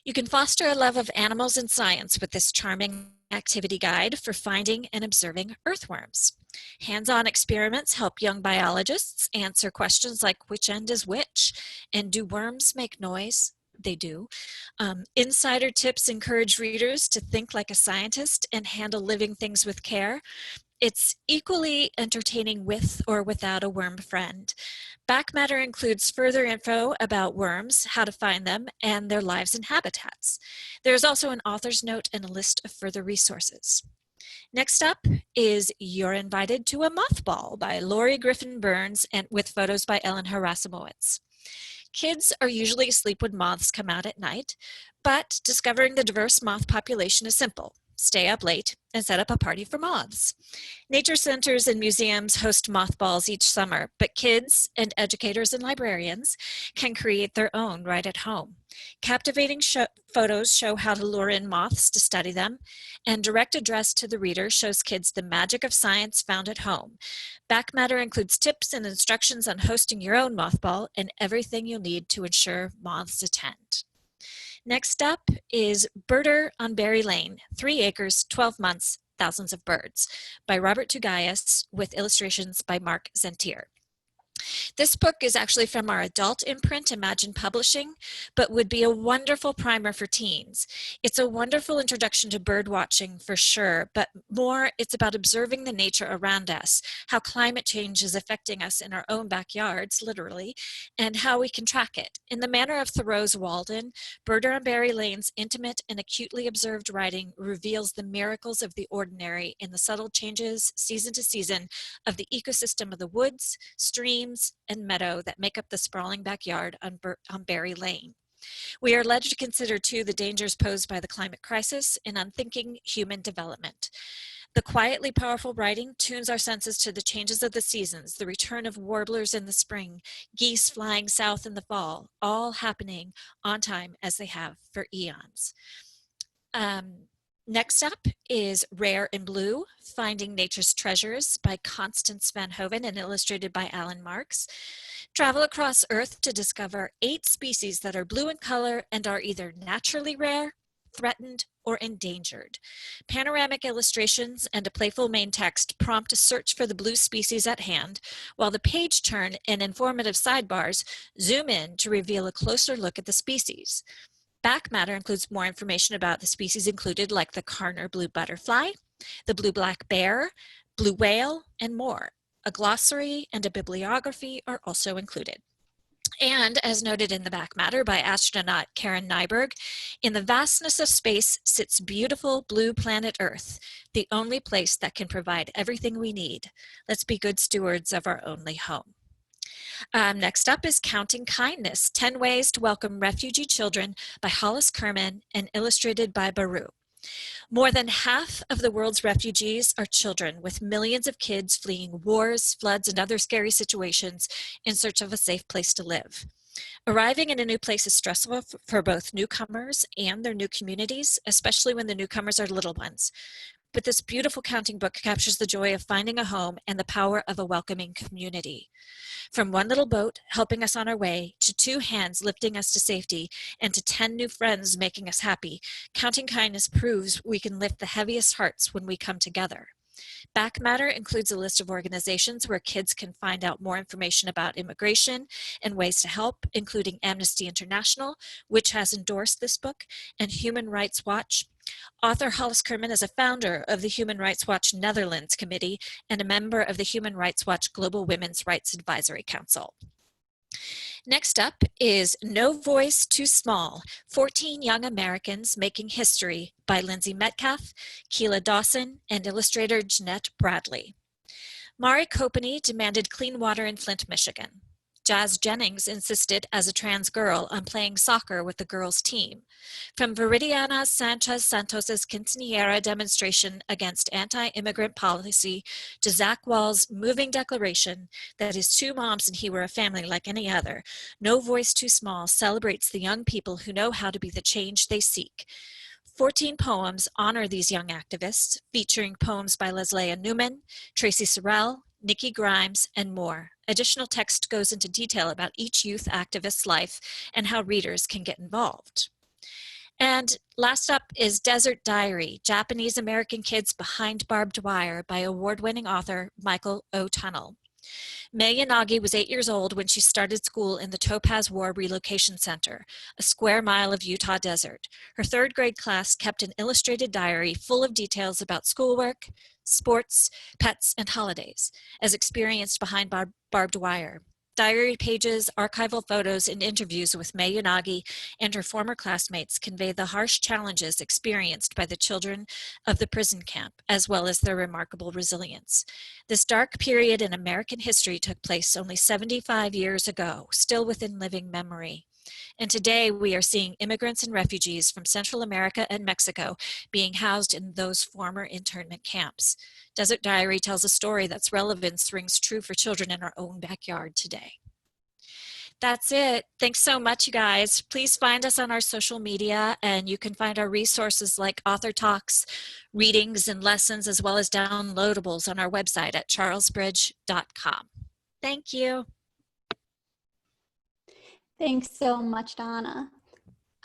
You can foster a love of animals and science with this charming activity guide for finding and observing earthworms. Hands-on experiments help young biologists answer questions like which end is which, and do worms make noise? They do. Insider tips encourage readers to think like a scientist and handle living things with care. It's equally entertaining with or without a worm friend. Back matter includes further info about worms, how to find them, and their lives and habitats. There's also an author's note and a list of further resources. Next up is You're Invited to a Moth Ball by Lori Griffin Burns and with photos by Ellen Harasimowicz. Kids are usually asleep when moths come out at night, but discovering the diverse moth population is simple. Stay up late and set up a party for moths. Nature centers and museums host moth balls each summer, but kids and educators and librarians can create their own right at home. Captivating photos show how to lure in moths to study them, and direct address to the reader shows kids the magic of science found at home. Back matter includes tips and instructions on hosting your own moth ball and everything you'll need to ensure moths attend. Next up is Birder on Berry Lane, 3 acres, 12 months, thousands of birds, by Robert Tugayas with illustrations by Mark Zentier. This book is actually from our adult imprint, Imagine Publishing, but would be a wonderful primer for teens. It's a wonderful introduction to bird watching for sure, but more it's about observing the nature around us, how climate change is affecting us in our own backyards, literally, and how we can track it. In the manner of Thoreau's Walden, Birder on Berry Lane's intimate and acutely observed writing reveals the miracles of the ordinary in the subtle changes, season to season, of the ecosystem of the woods, streams, and meadow that make up the sprawling backyard on Berry Lane. We are led to consider, too, the dangers posed by the climate crisis in unthinking human development. The quietly powerful writing tunes our senses to the changes of the seasons, the return of warblers in the spring, geese flying south in the fall, all happening on time as they have for eons. Next up is Rare in Blue, Finding Nature's Treasures by Constance Van Hoven and illustrated by Alan Marks. Travel across Earth to discover 8 species that are blue in color and are either naturally rare, threatened, or endangered. Panoramic illustrations and a playful main text prompt a search for the blue species at hand, while the page turn and informative sidebars zoom in to reveal a closer look at the species. Back matter includes more information about the species included, like the Karner blue butterfly, the blue-black bear, blue whale, and more. A glossary and a bibliography are also included. And as noted in the back matter by astronaut Karen Nyberg, in the vastness of space sits beautiful blue planet Earth, the only place that can provide everything we need. Let's be good stewards of our only home. Next up is Counting Kindness, 10 Ways to Welcome Refugee Children by Hollis Kerman and illustrated by Baru. More than half of the world's refugees are children, with millions of kids fleeing wars, floods, and other scary situations in search of a safe place to live. Arriving in a new place is stressful for both newcomers and their new communities, especially when the newcomers are little ones. But this beautiful counting book captures the joy of finding a home and the power of a welcoming community. From one little boat helping us on our way, to 2 hands lifting us to safety, and to 10 new friends making us happy, Counting Kindness proves we can lift the heaviest hearts when we come together. Back matter includes a list of organizations where kids can find out more information about immigration and ways to help, including Amnesty International, which has endorsed this book, and Human Rights Watch. Author Hollis Kerman is a founder of the Human Rights Watch Netherlands Committee and a member of the Human Rights Watch Global Women's Rights Advisory Council. Next up is No Voice Too Small, 14 Young Americans Making History by Lindsay Metcalf, Keela Dawson, and illustrator Jeanette Bradley. Mari Kopany demanded clean water in Flint, Michigan. Jazz Jennings insisted as a trans girl on playing soccer with the girls' team. From Viridiana Sanchez Santos's quinceañera demonstration against anti-immigrant policy to Zach Wall's moving declaration that his 2 moms and he were a family like any other, No Voice Too Small celebrates the young people who know how to be the change they seek. 14 poems honor these young activists, featuring poems by Leslie Newman, Tracy Sorrell, Nikki Grimes, and more. Additional text goes into detail about each youth activist's life and how readers can get involved. And last up is Desert Diary, Japanese American Kids Behind Barbed Wire by award-winning author Michael O'Tunnell. May Yanagi was 8 years old when she started school in the Topaz War Relocation Center, a square mile of Utah desert. Her 3rd grade class kept an illustrated diary full of details about schoolwork, sports, pets, and holidays, as experienced behind barbed wire. Diary pages, archival photos, and interviews with May Yanagi and her former classmates convey the harsh challenges experienced by the children of the prison camp, as well as their remarkable resilience. This dark period in American history took place only 75 years ago, still within living memory. And today we are seeing immigrants and refugees from Central America and Mexico being housed in those former internment camps. Desert Diary tells a story that's relevance rings true for children in our own backyard today. That's it. Thanks so much, you guys. Please find us on our social media, and you can find our resources like author talks, readings, and lessons, as well as downloadables on our website at charlesbridge.com. Thank you. Thanks so much, Donna.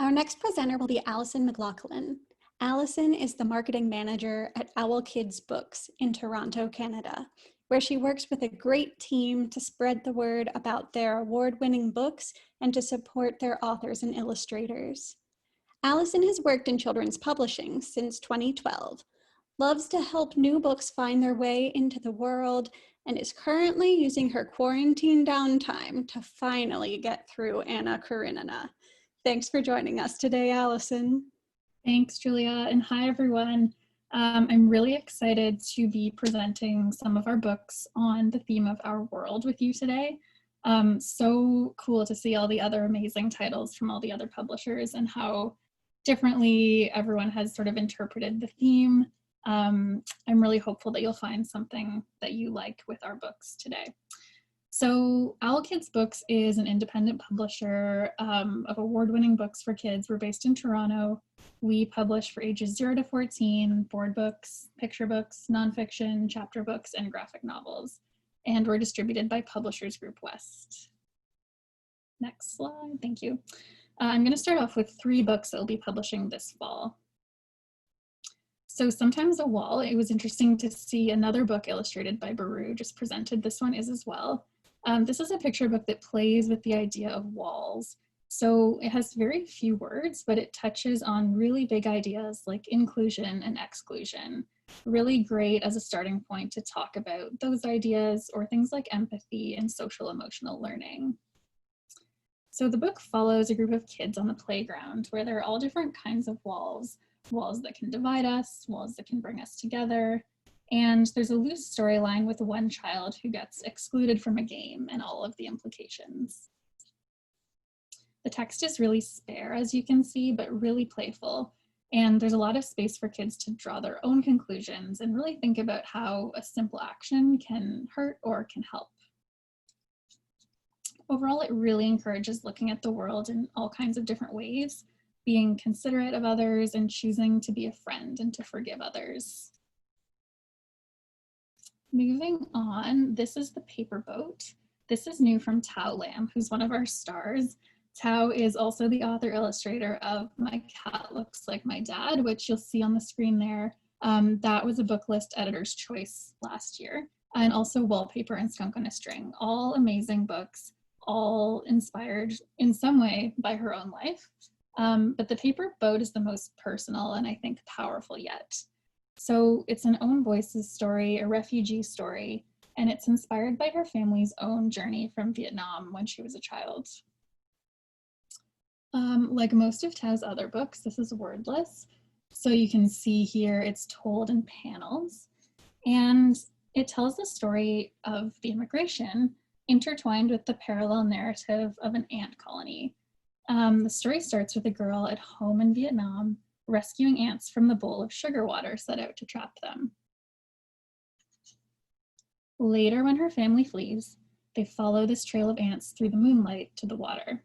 Our next presenter will be Allison McLaughlin. Allison is the marketing manager at Owl Kids Books in Toronto, Canada, where she works with a great team to spread the word about their award-winning books and to support their authors and illustrators. Allison has worked in children's publishing since 2012, loves to help new books find their way into the world, and is currently using her quarantine downtime to finally get through Anna Karenina. Thanks for joining us today, Allison. Thanks, Julia, and hi, everyone. I'm really excited to be presenting some of our books on the theme of our world with you today. So cool to see all the other amazing titles from all the other publishers and how differently everyone has sort of interpreted the theme. I'm really hopeful that you'll find something that you like with our books today. So Owl Kids Books is an independent publisher of award-winning books for kids. We're based in Toronto. We publish for ages 0 to 14, board books, picture books, nonfiction, chapter books, and graphic novels. And we're distributed by Publishers Group West. Next slide, thank you. I'm gonna start off with 3 books that we'll be publishing this fall. So Sometimes a Wall, it was interesting to see another book illustrated by Baru just presented. This one is as well. This is a picture book that plays with the idea of walls. So it has very few words, but it touches on really big ideas like inclusion and exclusion. Really great as a starting point to talk about those ideas or things like empathy and social emotional learning. So the book follows a group of kids on the playground where there are all different kinds of walls. Walls that can divide us, walls that can bring us together. And there's a loose storyline with one child who gets excluded from a game and all of the implications. The text is really spare, as you can see, but really playful. And there's a lot of space for kids to draw their own conclusions and really think about how a simple action can hurt or can help. overall, it really encourages looking at the world in all kinds of different ways, being considerate of others and choosing to be a friend and to forgive others. Moving on, this is the paper boat. This is new from Tao Lam, who's one of our stars. Tao is also the author illustrator of My Cat Looks Like My Dad, which you'll see on the screen there. That was a book list editor's choice last year. And also Wallpaper and Skunk on a String, all amazing books, all inspired in some way by her own life. But the paper boat is the most personal and I think powerful yet. So it's an own voices story, a refugee story, and it's inspired by her family's own journey from Vietnam when she was a child. Like most of Tao's other books, this is wordless. So you can see here it's told in panels, and it tells the story of the immigration intertwined with the parallel narrative of an ant colony. The story starts with a girl at home in Vietnam rescuing ants from the bowl of sugar water set out to trap them. Later, when her family flees, they follow this trail of ants through the moonlight to the water.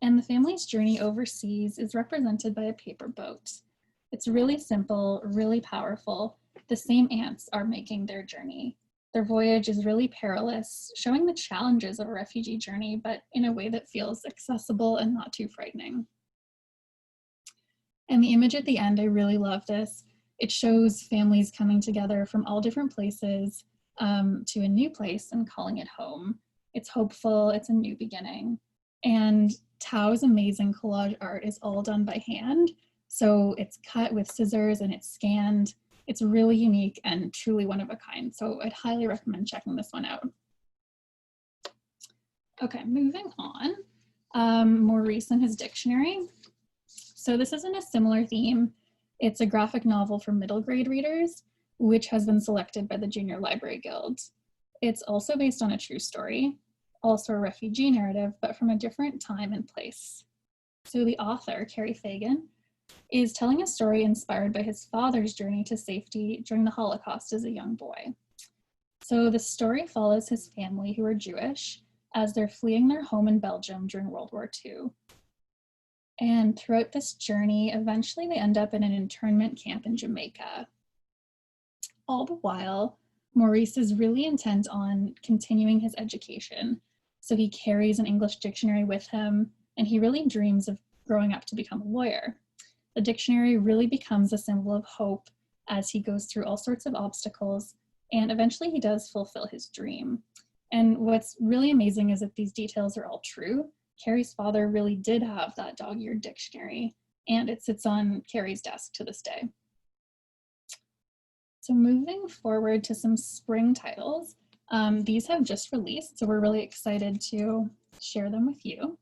And the family's journey overseas is represented by a paper boat. It's really simple, really powerful. The same ants are making their journey. Their voyage is really perilous, showing the challenges of a refugee journey, but in a way that feels accessible and not too frightening. And the image at the end, I really love this. It shows families coming together from all different places to a new place and calling it home. It's hopeful, it's a new beginning. And Tao's amazing collage art is all done by hand. So it's cut with scissors and it's scanned. It's really unique and truly one of a kind. So I'd highly recommend checking this one out. Okay, moving on. Maurice and His Dictionary. So this isn't a similar theme. It's a graphic novel for middle grade readers, which has been selected by the Junior Library Guild. It's also based on a true story, also a refugee narrative, but from a different time and place. So the author, Carrie Fagan, is telling a story inspired by his father's journey to safety during the Holocaust as a young boy. So the story follows his family, who are Jewish, as they're fleeing their home in Belgium during World War II. And throughout this journey, eventually they end up in an internment camp in Jamaica. All the while, Maurice is really intent on continuing his education. So he carries an English dictionary with him, and he really dreams of growing up to become a lawyer. The dictionary really becomes a symbol of hope as he goes through all sorts of obstacles, and eventually he does fulfill his dream. And what's really amazing is that these details are all true. Carrie's father really did have that dog-eared dictionary, and it sits on Carrie's desk to this day. So moving forward to some spring titles, these have just released, so we're really excited to share them with you.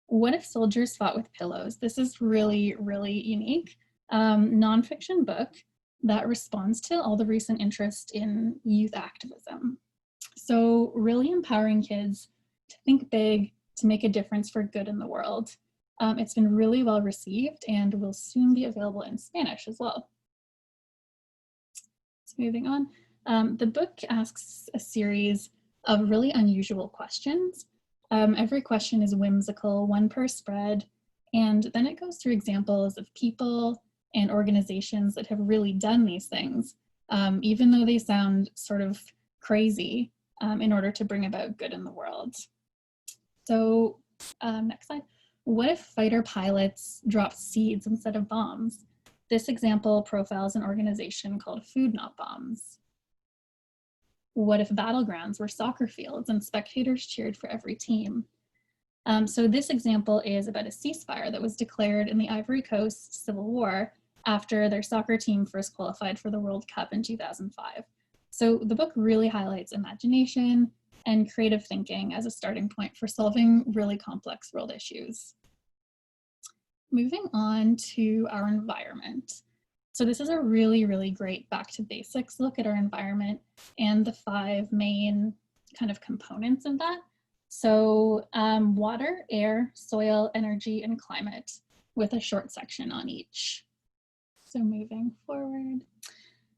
What If Soldiers Fought with Pillows? This is really, really unique. Nonfiction book that responds to all the recent interest in youth activism. So really empowering kids to think big, to make a difference for good in the world. It's been really well received and will soon be available in Spanish as well. So moving on, the book asks a series of really unusual questions. Every question is whimsical, one per spread, and then it goes through examples of people and organizations that have really done these things, even though they sound sort of crazy, in order to bring about good in the world. So next slide. What if fighter pilots dropped seeds instead of bombs? This example profiles an organization called Food Not Bombs. What if battlegrounds were soccer fields and spectators cheered for every team? So this example is about a ceasefire that was declared in the Ivory Coast Civil War after their soccer team first qualified for the World Cup in 2005. So the book really highlights imagination and creative thinking as a starting point for solving really complex world issues. Moving on to our environment. So this is a really, really great back to basics look at our environment and the 5 main kind of components of that. So water, air, soil, energy, and climate, with a short section on each. So moving forward.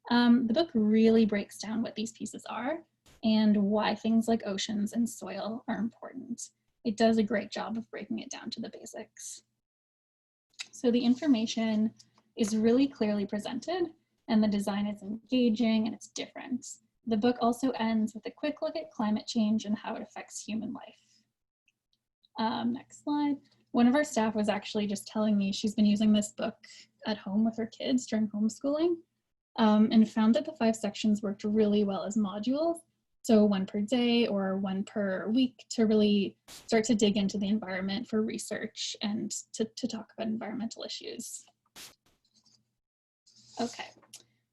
The book really breaks down what these pieces are. and why things like oceans and soil are important. It does a great job of breaking it down to the basics. So the information is really clearly presented, and the design is engaging and it's different. The book also ends with a quick look at climate change and how it affects human life. Next slide. One of our staff was actually just telling me she's been using this book at home with her kids during homeschooling, and found that the 5 sections worked really well as modules. So 1 per day or 1 per week to really start to dig into the environment for research and to talk about environmental issues. Okay,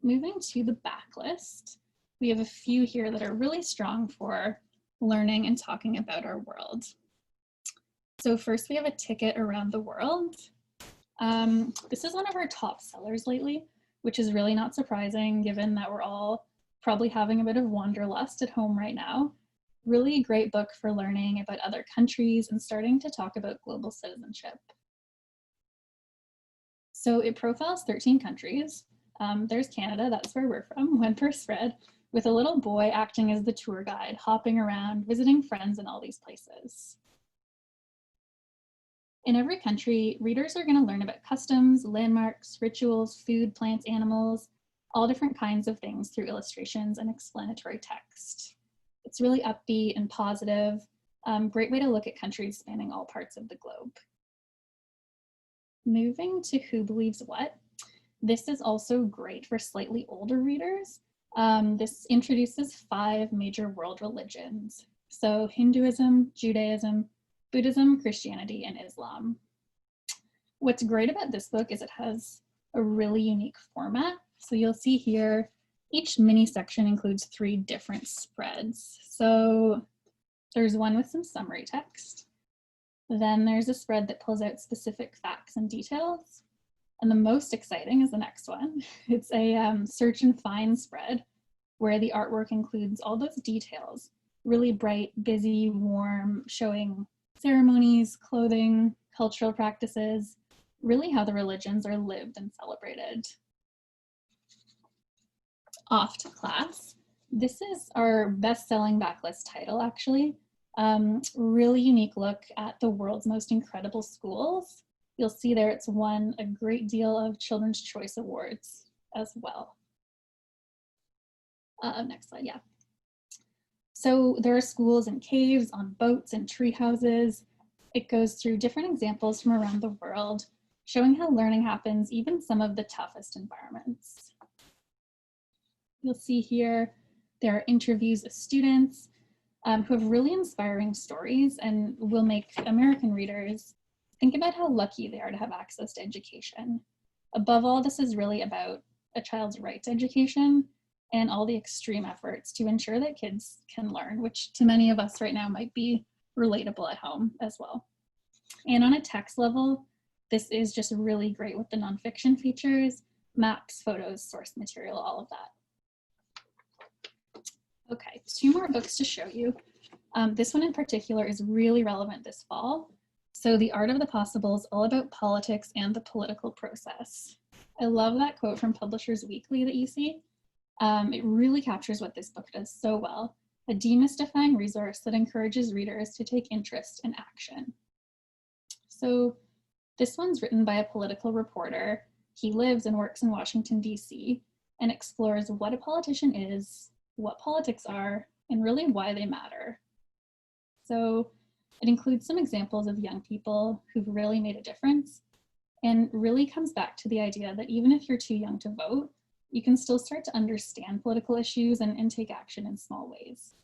moving to the backlist, we have a few here that are really strong for learning and talking about our world. So first we have a ticket around the world. This is one of our top sellers lately, which is really not surprising given that we're all probably having a bit of wanderlust at home right now. Really great book for learning about other countries and starting to talk about global citizenship. So it profiles 13 countries. There's Canada, that's where we're from, 1 per spread, with a little boy acting as the tour guide, hopping around, visiting friends in all these places. In every country, readers are going to learn about customs, landmarks, rituals, food, plants, animals, all different kinds of things through illustrations and explanatory text. It's really upbeat and positive, great way to look at countries spanning all parts of the globe. Moving to Who Believes What. This is also great for slightly older readers. This introduces 5 major world religions. So Hinduism, Judaism, Buddhism, Christianity, and Islam. What's great about this book is it has a really unique format. So you'll see here, each mini section includes 3 different spreads. So there's one with some summary text. Then there's a spread that pulls out specific facts and details. And the most exciting is the next one. It's a search and find spread where the artwork includes all those details, really bright, busy, warm, showing ceremonies, clothing, cultural practices, really how the religions are lived and celebrated. Off to Class. This is our best-selling backlist title, actually. Really unique look at the world's most incredible schools. You'll see there it's won a great deal of Children's Choice Awards as well. Next slide, yeah. So there are schools in caves, on boats, and tree houses. It goes through different examples from around the world, showing how learning happens even some of the toughest environments. You'll see here there are interviews of students who have really inspiring stories and will make American readers think about how lucky they are to have access to education. Above all, this is really about a child's right to education and all the extreme efforts to ensure that kids can learn, which to many of us right now might be relatable at home as well. And on a text level, this is just really great with the nonfiction features, maps, photos, source material, all of that. Okay, 2 more books to show you. This one in particular is really relevant this fall. So The Art of the Possible is all about politics and the political process. I love that quote from Publishers Weekly that you see. It really captures what this book does so well, a demystifying resource that encourages readers to take interest in action. So this one's written by a political reporter. He lives and works in Washington, D.C., and explores what a politician is, what politics are, and really why they matter. So it includes some examples of young people who've really made a difference, and really comes back to the idea that even if you're too young to vote, you can still start to understand political issues and take action in small ways.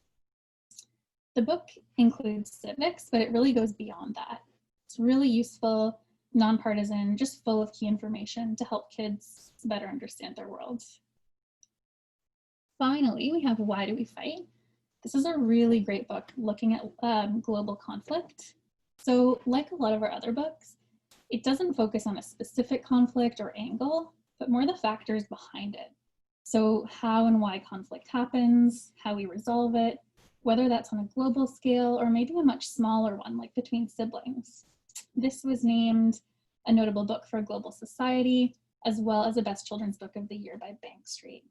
The book includes civics, but it really goes beyond that. It's really useful, nonpartisan, just full of key information to help kids better understand their world. Finally, we have Why Do We Fight? This is a really great book looking at global conflict. So like a lot of our other books, it doesn't focus on a specific conflict or angle, but more the factors behind it. So how and why conflict happens, how we resolve it, whether that's on a global scale or maybe a much smaller one like between siblings. This was named a notable book for global society, as well as a best children's book of the year by Bank Street.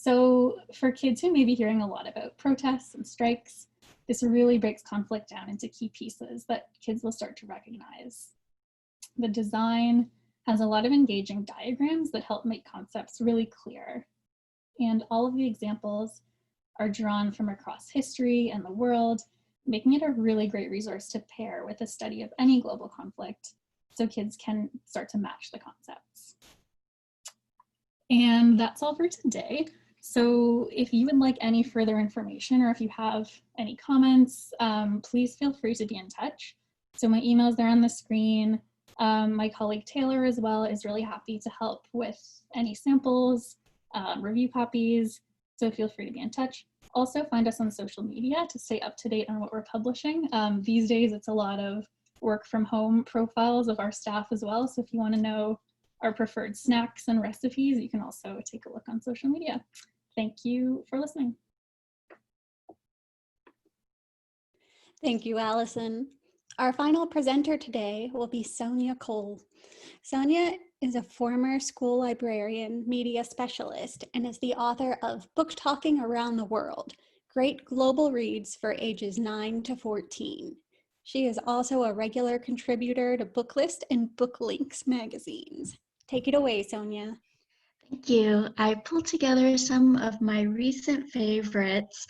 So for kids who may be hearing a lot about protests and strikes, this really breaks conflict down into key pieces that kids will start to recognize. The design has a lot of engaging diagrams that help make concepts really clear. And all of the examples are drawn from across history and the world, making it a really great resource to pair with a study of any global conflict so kids can start to match the concepts. And that's all for today. So if you would like any further information or if you have any comments, please feel free to be in touch. So my email is there on the screen. My colleague Taylor as well is really happy to help with any samples, review copies, so feel free to be in touch. Also find us on social media to stay up to date on what we're publishing. These days it's a lot of work from home profiles of our staff as well, so if you want to know our preferred snacks and recipes, you can also take a look on social media. Thank you for listening. Thank you, Allison. Our final presenter today will be Sonja Cole. Sonja is a former school librarian, media specialist, and is the author of Book Talking Around the World, Great Global Reads for Ages 9 to 14. She is also a regular contributor to Booklist and Book Links magazines. Take it away, Sonja. Thank you. I pulled together some of my recent favorites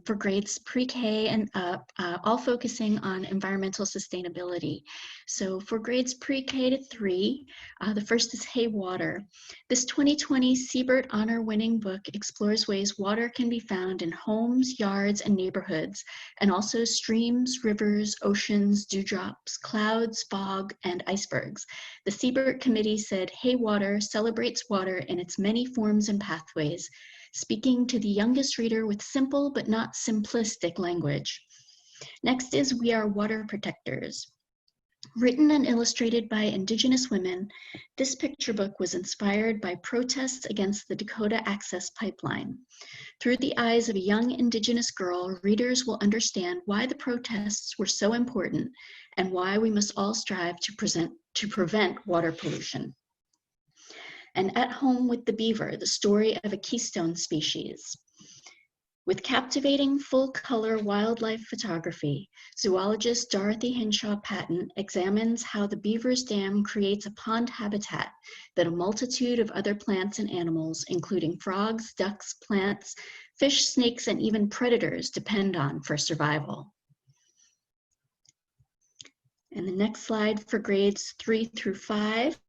for grades pre-K and up, all focusing on environmental sustainability. So for grades pre-K to 3, the first is Hey Water. This 2020 Siebert Honor-winning book explores ways water can be found in homes, yards, and neighborhoods, and also streams, rivers, oceans, dewdrops, clouds, fog, and icebergs. The Siebert Committee said, Hey Water celebrates water in its many forms and pathways, speaking to the youngest reader with simple but not simplistic language. Next is We Are Water Protectors. Written and illustrated by Indigenous women, this picture book was inspired by protests against the Dakota Access Pipeline. Through the eyes of a young Indigenous girl, readers will understand why the protests were so important and why we must all strive to prevent water pollution. And At Home with the Beaver, the story of a keystone species. With captivating full-color wildlife photography, zoologist Dorothy Hinshaw Patton examines how the beaver's dam creates a pond habitat that a multitude of other plants and animals, including frogs, ducks, plants, fish, snakes, and even predators, depend on for survival. And the next slide for grades 3 through 5,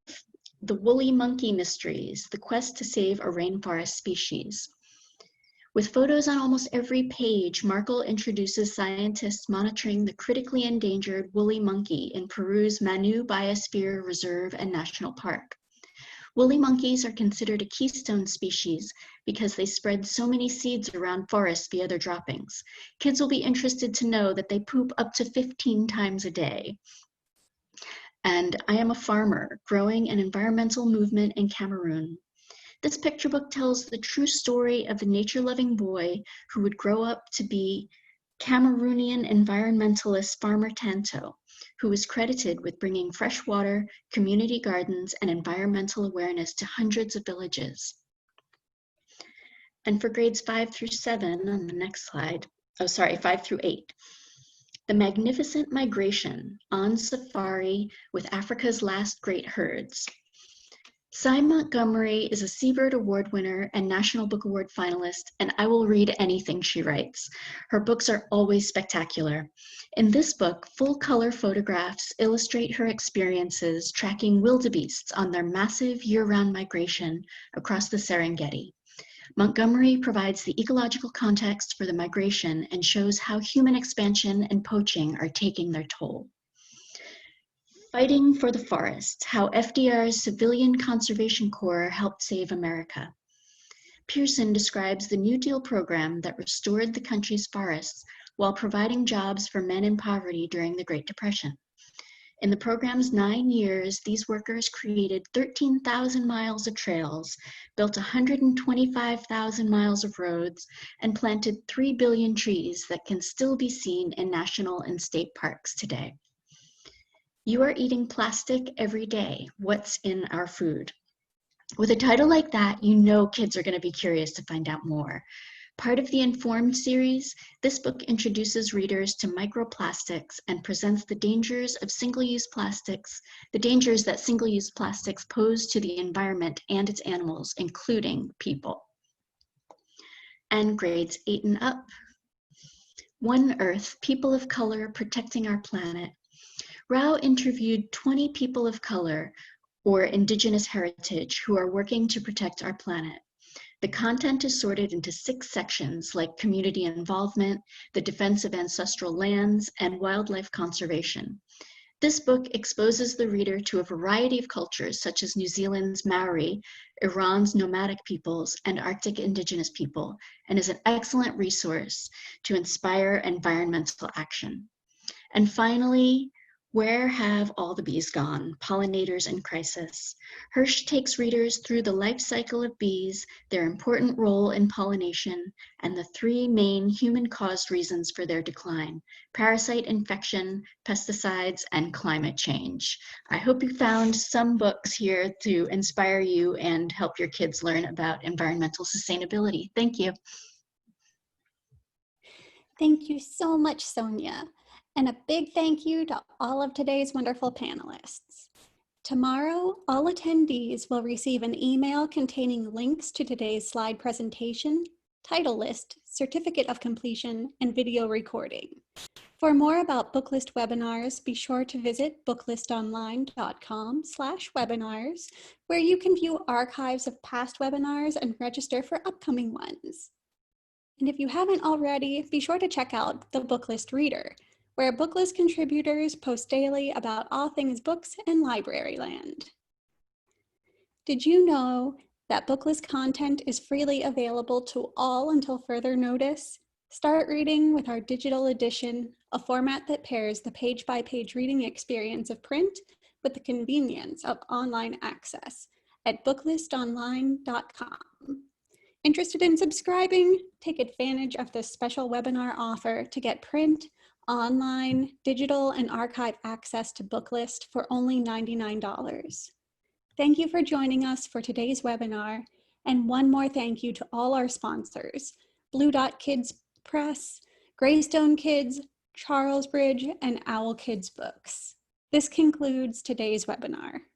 The Woolly Monkey Mysteries, the quest to save a rainforest species. With photos on almost every page, Markle introduces scientists monitoring the critically endangered woolly monkey in Peru's Manu Biosphere Reserve and National Park. Woolly monkeys are considered a keystone species because they spread so many seeds around forests via their droppings. Kids will be interested to know that they poop up to 15 times a day. And I Am a Farmer, Growing an Environmental Movement in Cameroon. This picture book tells the true story of the nature-loving boy who would grow up to be Cameroonian environmentalist Farmer Tanto, who is credited with bringing fresh water, community gardens, and environmental awareness to hundreds of villages. And for grades 5 through 7 on the next slide, 5 through 8. The Magnificent Migration, On Safari with Africa's Last Great Herds. Cy Montgomery is a Siebert Award winner and National Book Award finalist, and I will read anything she writes. Her books are always spectacular. In this book, full-color photographs illustrate her experiences tracking wildebeests on their massive year-round migration across the Serengeti. Montgomery provides the ecological context for the migration and shows how human expansion and poaching are taking their toll. Fighting for the Forest, How FDR's Civilian Conservation Corps Helped Save America. Pearson describes the New Deal program that restored the country's forests while providing jobs for men in poverty during the Great Depression. In the program's 9 years, these workers created 13,000 miles of trails, built 125,000 miles of roads, and planted 3 billion trees that can still be seen in national and state parks today. You are eating plastic every day. What's in our food? With a title like that, you know kids are going to be curious to find out more. Part of the Informed series, this book introduces readers to microplastics and presents the dangers of single-use plastics, the dangers that single-use plastics pose to the environment and its animals, including people. And grades 8 and up. One Earth, People of Color Protecting Our Planet. Rao interviewed 20 people of color or indigenous heritage who are working to protect our planet. The content is sorted into 6 sections like community involvement, the defense of ancestral lands, and wildlife conservation. This book exposes the reader to a variety of cultures such as New Zealand's Maori, Iran's nomadic peoples, and Arctic indigenous people, and is an excellent resource to inspire environmental action. And finally, Where Have All the Bees Gone? Pollinators in Crisis. Hirsch takes readers through the life cycle of bees, their important role in pollination, and the 3 main human-caused reasons for their decline: parasite infection, pesticides, and climate change. I hope you found some books here to inspire you and help your kids learn about environmental sustainability. Thank you. Thank you so much, Sonja. And a big thank you to all of today's wonderful panelists. Tomorrow, all attendees will receive an email containing links to today's slide presentation, title list, certificate of completion, and video recording. For more about Booklist webinars, be sure to visit booklistonline.com/webinars, where you can view archives of past webinars and register for upcoming ones. And if you haven't already, be sure to check out the Booklist Reader, where Booklist contributors post daily about all things books and library land. Did you know that Booklist content is freely available to all until further notice? Start reading with our digital edition, a format that pairs the page-by-page reading experience of print with the convenience of online access at booklistonline.com. Interested in subscribing? Take advantage of this special webinar offer to get print, online, digital, and archive access to Booklist for only $99. Thank you for joining us for today's webinar, and one more thank you to all our sponsors, Blue Dot Kids Press, Greystone Kids, Charlesbridge, and Owl Kids Books. This concludes today's webinar.